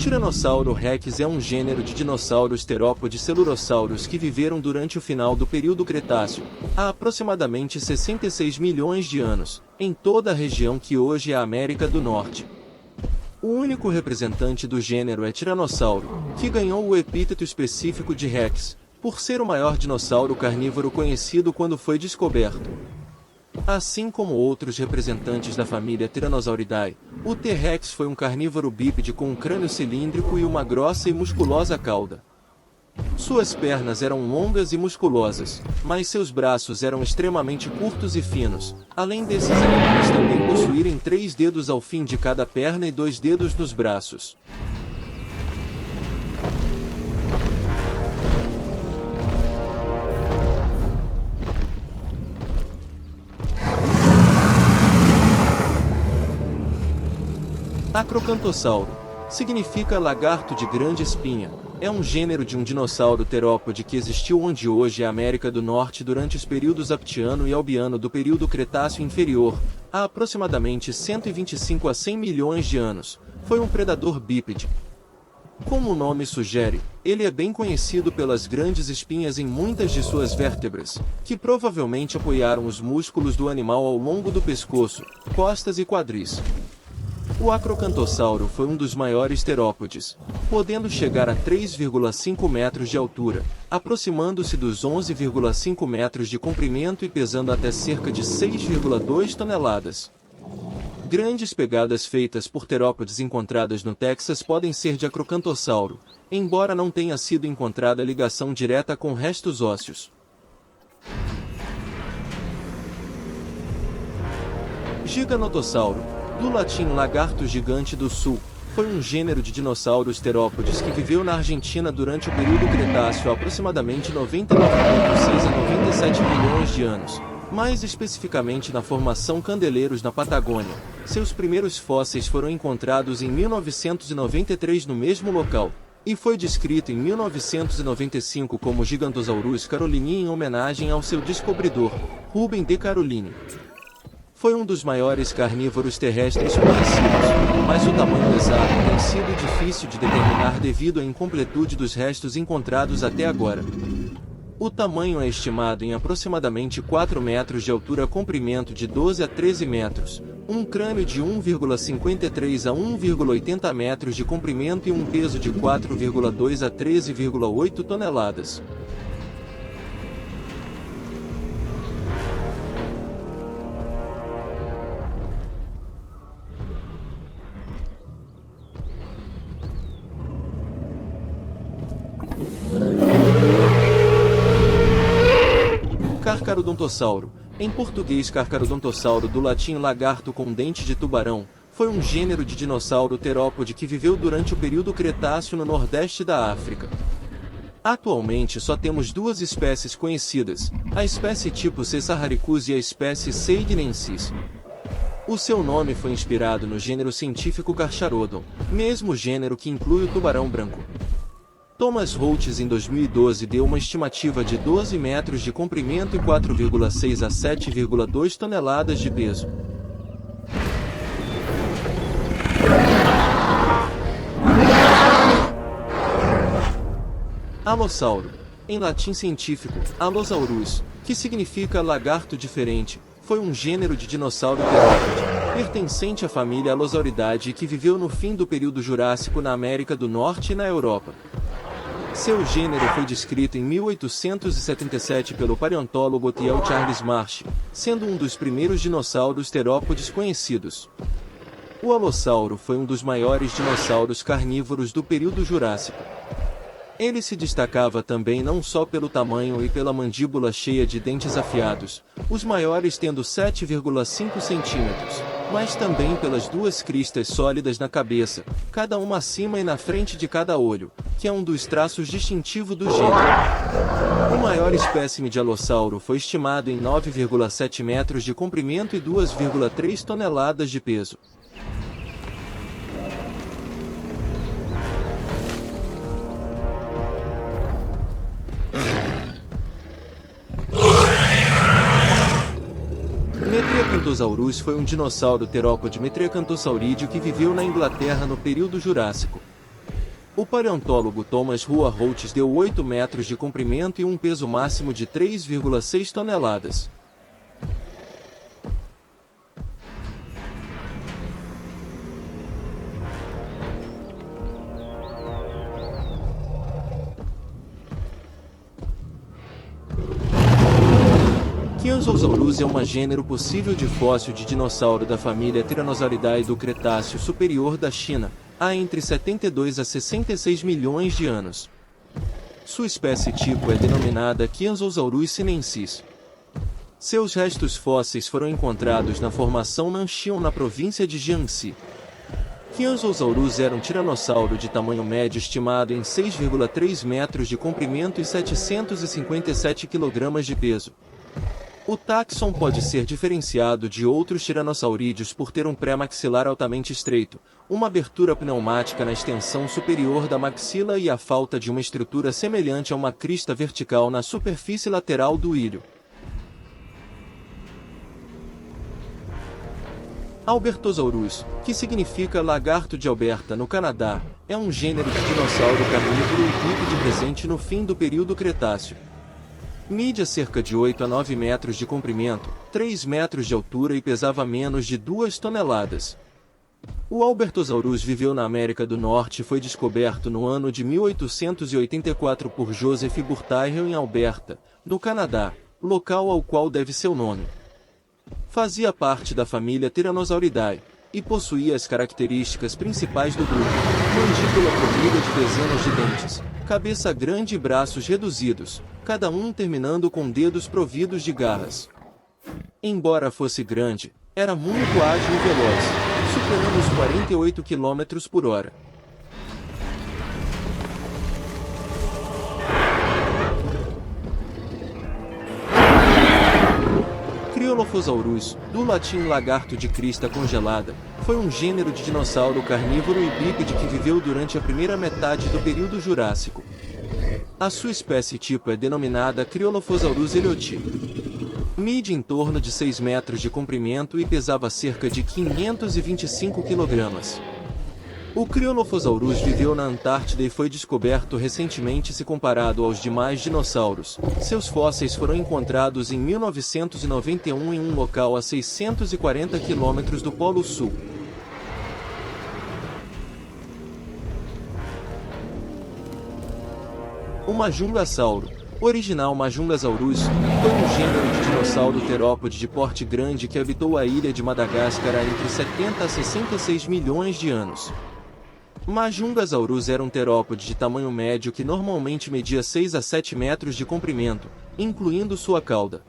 Tiranossauro Rex é um gênero de dinossauros terópodes celurossauros que viveram durante o final do período Cretáceo, há aproximadamente 66 milhões de anos, em toda a região que hoje é a América do Norte. O único representante do gênero é Tiranossauro, que ganhou o epíteto específico de Rex, por ser o maior dinossauro carnívoro conhecido quando foi descoberto. Assim como outros representantes da família Tyrannosauridae, o T-Rex foi um carnívoro bípede com um crânio cilíndrico e uma grossa e musculosa cauda. Suas pernas eram longas e musculosas, mas seus braços eram extremamente curtos e finos, além desses animais também possuírem 3 dedos ao fim de cada perna e 2 dedos nos braços. Acrocantossauro significa lagarto de grande espinha. É um gênero de um dinossauro terópode que existiu onde hoje é a América do Norte durante os períodos Aptiano e Albiano do período Cretáceo Inferior, há aproximadamente 125 a 100 milhões de anos. Foi um predador bípede. Como o nome sugere, ele é bem conhecido pelas grandes espinhas em muitas de suas vértebras, que provavelmente apoiaram os músculos do animal ao longo do pescoço, costas e quadris. O Acrocantossauro foi um dos maiores terópodes, podendo chegar a 3,5 metros de altura, aproximando-se dos 11,5 metros de comprimento e pesando até cerca de 6,2 toneladas. Grandes pegadas feitas por terópodes encontradas no Texas podem ser de Acrocantossauro, embora não tenha sido encontrada ligação direta com restos ósseos. Giganotossauro, do latim lagarto gigante do sul, foi um gênero de dinossauros terópodes que viveu na Argentina durante o período Cretáceo há aproximadamente 99,6 a 97 milhões de anos, mais especificamente na formação Candeleiros na Patagônia. Seus primeiros fósseis foram encontrados em 1993 no mesmo local, e foi descrito em 1995 como Gigantosaurus carolini em homenagem ao seu descobridor, Rubem de Caroline. Foi um dos maiores carnívoros terrestres conhecidos, mas o tamanho exato tem sido difícil de determinar devido à incompletude dos restos encontrados até agora. O tamanho é estimado em aproximadamente 4 metros de altura, comprimento de 12 a 13 metros, um crânio de 1,53 a 1,80 metros de comprimento e um peso de 4,2 a 13,8 toneladas. Carcharodontossauro, em português Carcharodontossauro do latim lagarto com dente de tubarão, foi um gênero de dinossauro terópode que viveu durante o período Cretáceo no nordeste da África. Atualmente só temos 2 espécies conhecidas, a espécie tipo C. saharicus e a espécie C. ignensis. O seu nome foi inspirado no gênero científico Carcharodon, mesmo gênero que inclui o tubarão branco. Thomas Holtz em 2012 deu uma estimativa de 12 metros de comprimento e 4,6 a 7,2 toneladas de peso. Alossauro, em latim científico, Allosaurus, que significa lagarto diferente, foi um gênero de dinossauro terópode, pertencente à família Allosauridae que viveu no fim do período Jurássico na América do Norte e na Europa. Seu gênero foi descrito em 1877 pelo paleontólogo Thiel Charles Marsh, sendo um dos primeiros dinossauros terópodes conhecidos. O Alossauro foi um dos maiores dinossauros carnívoros do período Jurássico. Ele se destacava também não só pelo tamanho e pela mandíbula cheia de dentes afiados, os maiores tendo 7,5 centímetros, mas também pelas 2 cristas sólidas na cabeça, cada uma acima e na frente de cada olho, que é um dos traços distintivos do gênero. O maior espécime de alossauro foi estimado em 9,7 metros de comprimento e 2,3 toneladas de peso. Metriacanthosaurus foi um dinossauro terópode metriacanthosaurídeo que viveu na Inglaterra no período Jurássico. O paleontólogo Thomas Hua Holtz deu 8 metros de comprimento e um peso máximo de 3,6 toneladas. Quianzousaurus é um gênero possível de fóssil de dinossauro da família Tyrannosauridae do Cretáceo Superior da China, há entre 72 a 66 milhões de anos. Sua espécie tipo é denominada Quianzousaurus sinensis. Seus restos fósseis foram encontrados na formação Nanxion na província de Jiangxi. Quianzousaurus era um tiranossauro de tamanho médio estimado em 6,3 metros de comprimento e 757 kg de peso. O táxon pode ser diferenciado de outros tiranossaurídeos por ter um pré-maxilar altamente estreito, uma abertura pneumática na extensão superior da maxila e a falta de uma estrutura semelhante a uma crista vertical na superfície lateral do ilho. Albertosaurus, que significa lagarto de Alberta no Canadá, é um gênero de dinossauro carnívoro e bípede presente no fim do período Cretáceo. Media cerca de 8 a 9 metros de comprimento, 3 metros de altura e pesava menos de 2 toneladas. O Albertosaurus viveu na América do Norte e foi descoberto no ano de 1884 por Joseph Burtyrel em Alberta, no Canadá, local ao qual deve seu nome. Fazia parte da família Tyrannosauridae, e possuía as características principais do grupo: mandíbula provida de dezenas de dentes, cabeça grande e braços reduzidos, cada um terminando com dedos providos de garras. Embora fosse grande, era muito ágil e veloz, superando os 48 km por hora. Cryolophosaurus, do latim lagarto de crista congelada, foi um gênero de dinossauro carnívoro e bípede que viveu durante a primeira metade do período Jurássico. A sua espécie tipo é denominada Cryolophosaurus elioti. Mide em torno de 6 metros de comprimento e pesava cerca de 525 kg. O Cryolophosaurus viveu na Antártida e foi descoberto recentemente se comparado aos demais dinossauros. Seus fósseis foram encontrados em 1991 em um local a 640 km do Polo Sul. O Majungasauro, original Majungasaurus, foi um gênero de dinossauro terópode de porte grande que habitou a ilha de Madagascar há entre 70 a 66 milhões de anos. Majungasaurus era um terópode de tamanho médio que normalmente media 6 a 7 metros de comprimento, incluindo sua cauda.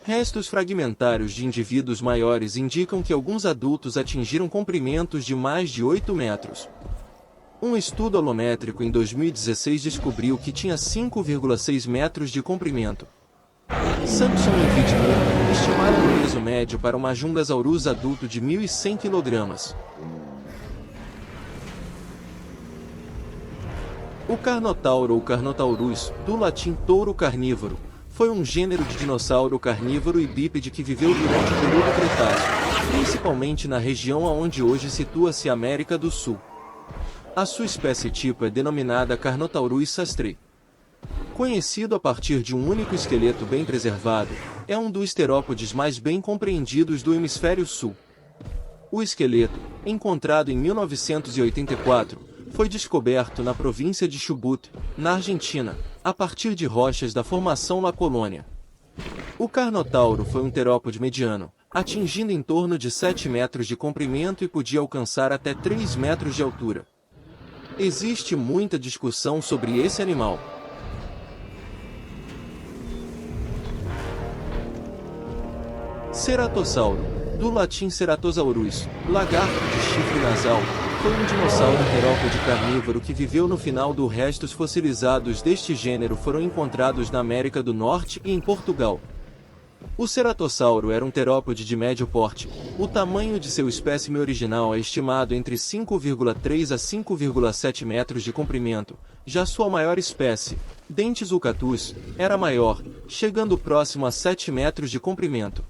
Restos fragmentários de indivíduos maiores indicam que alguns adultos atingiram comprimentos de mais de 8 metros. Um estudo holométrico em 2016 descobriu que tinha 5,6 metros de comprimento. Samson e Whitmore estimaram o peso médio para um Majungasaurus adulto de 1.100 kg. O Carnotauro ou Carnotaurus, do latim touro carnívoro, foi um gênero de dinossauro carnívoro e bípede que viveu durante o período Cretáceo, principalmente na região aonde hoje situa-se a América do Sul. A sua espécie tipo é denominada Carnotaurus sastrei. Conhecido a partir de um único esqueleto bem preservado, é um dos terópodes mais bem compreendidos do hemisfério sul. O esqueleto, encontrado em 1984, foi descoberto na província de Chubut, na Argentina, a partir de rochas da formação La Colônia. O Carnotauro foi um terópode mediano, atingindo em torno de 7 metros de comprimento e podia alcançar até 3 metros de altura. Existe muita discussão sobre esse animal. Ceratossauro, do latim Ceratosaurus, lagarto de chifre nasal, foi um dinossauro terópode carnívoro que viveu no final do restos fossilizados deste gênero foram encontrados na América do Norte e em Portugal. O ceratossauro era um terópode de médio porte. O tamanho de seu espécime original é estimado entre 5,3 a 5,7 metros de comprimento. Já sua maior espécie, Dentes ucatus, era maior, chegando próximo a 7 metros de comprimento.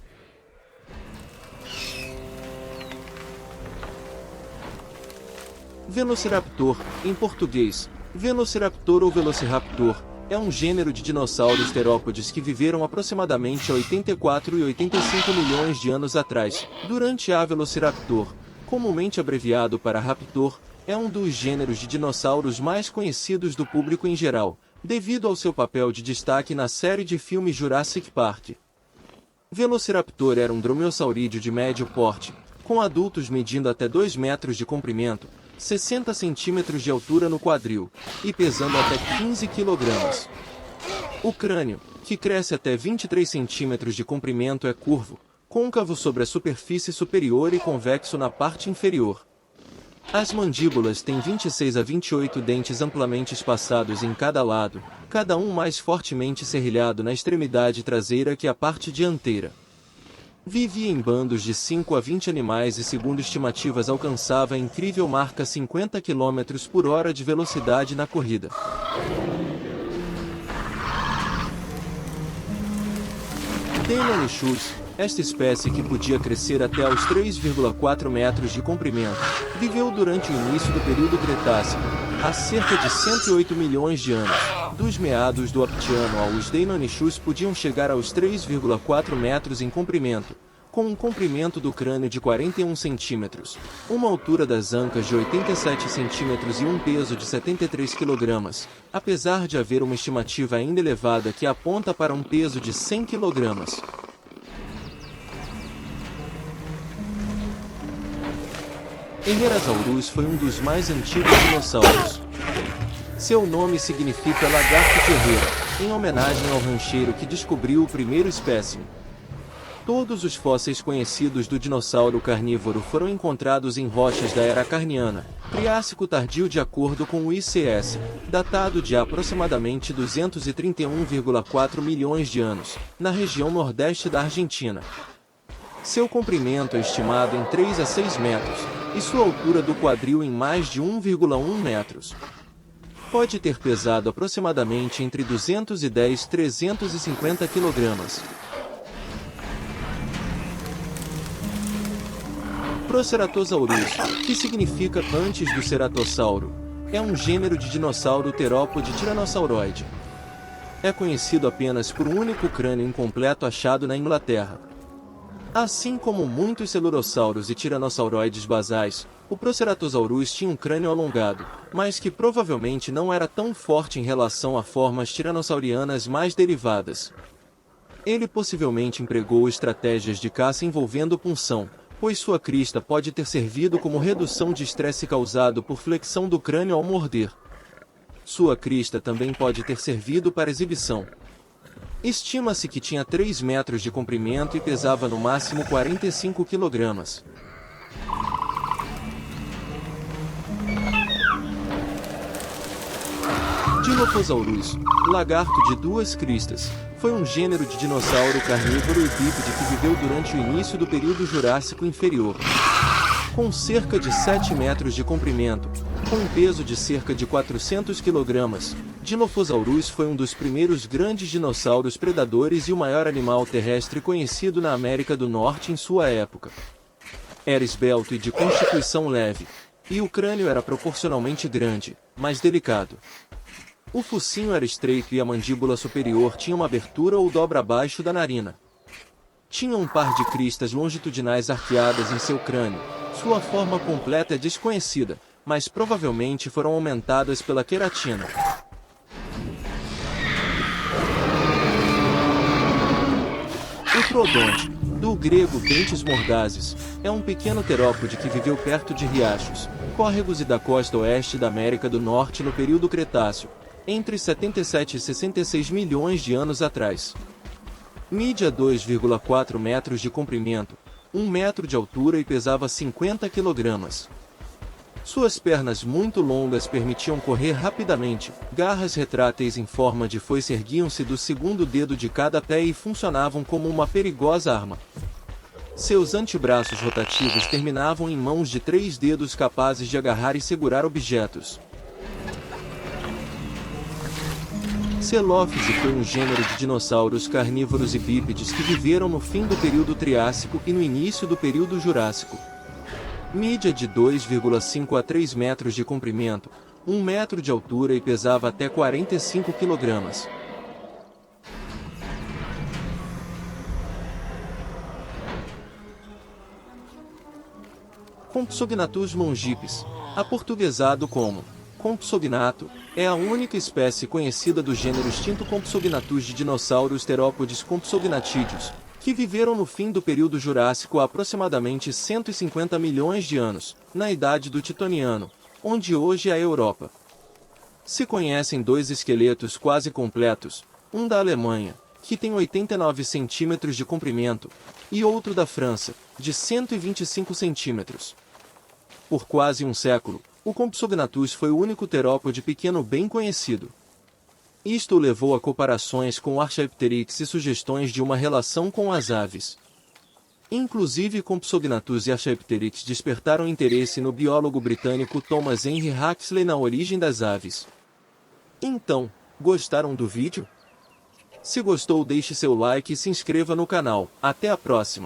Velociraptor, em português, Velociraptor ou Velociraptor, é um gênero de dinossauros terópodes que viveram aproximadamente 84 e 85 milhões de anos atrás. Durante a Velociraptor, comumente abreviado para Raptor, é um dos gêneros de dinossauros mais conhecidos do público em geral, devido ao seu papel de destaque na série de filmes Jurassic Park. Velociraptor era um dromeossaurídeo de médio porte, com adultos medindo até 2 metros de comprimento, 60 centímetros de altura no quadril, e pesando até 15 kg. O crânio, que cresce até 23 centímetros de comprimento, é curvo, côncavo sobre a superfície superior e convexo na parte inferior. As mandíbulas têm 26 a 28 dentes amplamente espaçados em cada lado, cada um mais fortemente serrilhado na extremidade traseira que a parte dianteira. Vivia em bandos de 5 a 20 animais e, segundo estimativas, alcançava a incrível marca 50 km por hora de velocidade na corrida. Deinonychus, esta espécie, que podia crescer até aos 3,4 metros de comprimento, viveu durante o início do período Cretácico, há cerca de 108 milhões de anos. Dos meados do Aptiano os Deinonychus podiam chegar aos 3,4 metros em comprimento, com um comprimento do crânio de 41 centímetros, uma altura das ancas de 87 centímetros e um peso de 73 kg, apesar de haver uma estimativa ainda elevada que aponta para um peso de 100 kg. Herrerasaurus foi um dos mais antigos dinossauros. Seu nome significa lagarto de Herrera, em homenagem ao rancheiro que descobriu o primeiro espécime. Todos os fósseis conhecidos do dinossauro carnívoro foram encontrados em rochas da Era Carniana, Triássico tardio de acordo com o ICS, datado de aproximadamente 231,4 milhões de anos, na região nordeste da Argentina. Seu comprimento é estimado em 3 a 6 metros, e sua altura do quadril em mais de 1,1 metros. Pode ter pesado aproximadamente entre 210 e 350 kg. Proceratosaurus, que significa antes do ceratossauro, é um gênero de dinossauro terópode tiranosauroide. É conhecido apenas por um único crânio incompleto achado na Inglaterra. Assim como muitos celurossauros e tiranossauroides basais, o Proceratosaurus tinha um crânio alongado, mas que provavelmente não era tão forte em relação a formas tiranossaurianas mais derivadas. Ele possivelmente empregou estratégias de caça envolvendo punção, pois sua crista pode ter servido como redução de estresse causado por flexão do crânio ao morder. Sua crista também pode ter servido para exibição. Estima-se que tinha 3 metros de comprimento e pesava no máximo 45 kg. Dilophosaurus, lagarto de duas cristas, foi um gênero de dinossauro carnívoro e bípede que viveu durante o início do período Jurássico Inferior. Com cerca de 7 metros de comprimento, com um peso de cerca de 400 kg, Dilophosaurus foi um dos primeiros grandes dinossauros predadores e o maior animal terrestre conhecido na América do Norte em sua época. Era esbelto e de constituição leve, e o crânio era proporcionalmente grande, mas delicado. O focinho era estreito e a mandíbula superior tinha uma abertura ou dobra abaixo da narina. Tinha um par de cristas longitudinais arqueadas em seu crânio. Sua forma completa é desconhecida, mas provavelmente foram aumentadas pela queratina. O Troodonte, do grego dentes mordazes, é um pequeno terópode que viveu perto de riachos, córregos e da costa oeste da América do Norte no período Cretáceo, entre 77 e 66 milhões de anos atrás. Media 2,4 metros de comprimento, 1 metro de altura e pesava 50 kg. Suas pernas muito longas permitiam correr rapidamente, garras retráteis em forma de foice erguiam-se do segundo dedo de cada pé e funcionavam como uma perigosa arma. Seus antebraços rotativos terminavam em mãos de 3 dedos capazes de agarrar e segurar objetos. Celófise foi um gênero de dinossauros carnívoros e bípedes que viveram no fim do período Triássico e no início do período Jurássico. Mídia de 2,5 a 3 metros de comprimento, 1 metro de altura e pesava até 45 kg. Compsognathus mongipes, aportuguesado como Compsognato, é a única espécie conhecida do gênero extinto Compsognathus de dinossauros terópodes compsognatídeos, que viveram no fim do período Jurássico há aproximadamente 150 milhões de anos, na idade do Titoniano, onde hoje é a Europa. Se conhecem dois esqueletos quase completos, um da Alemanha, que tem 89 centímetros de comprimento, e outro da França, de 125 centímetros. Por quase um século, o Compsognathus foi o único terópode pequeno bem conhecido. Isto o levou a comparações com o Archaeopteryx e sugestões de uma relação com as aves. Inclusive Compsognathus e Archaeopteryx despertaram interesse no biólogo britânico Thomas Henry Huxley na origem das aves. Então, gostaram do vídeo? Se gostou, deixe seu like e se inscreva no canal. Até a próxima!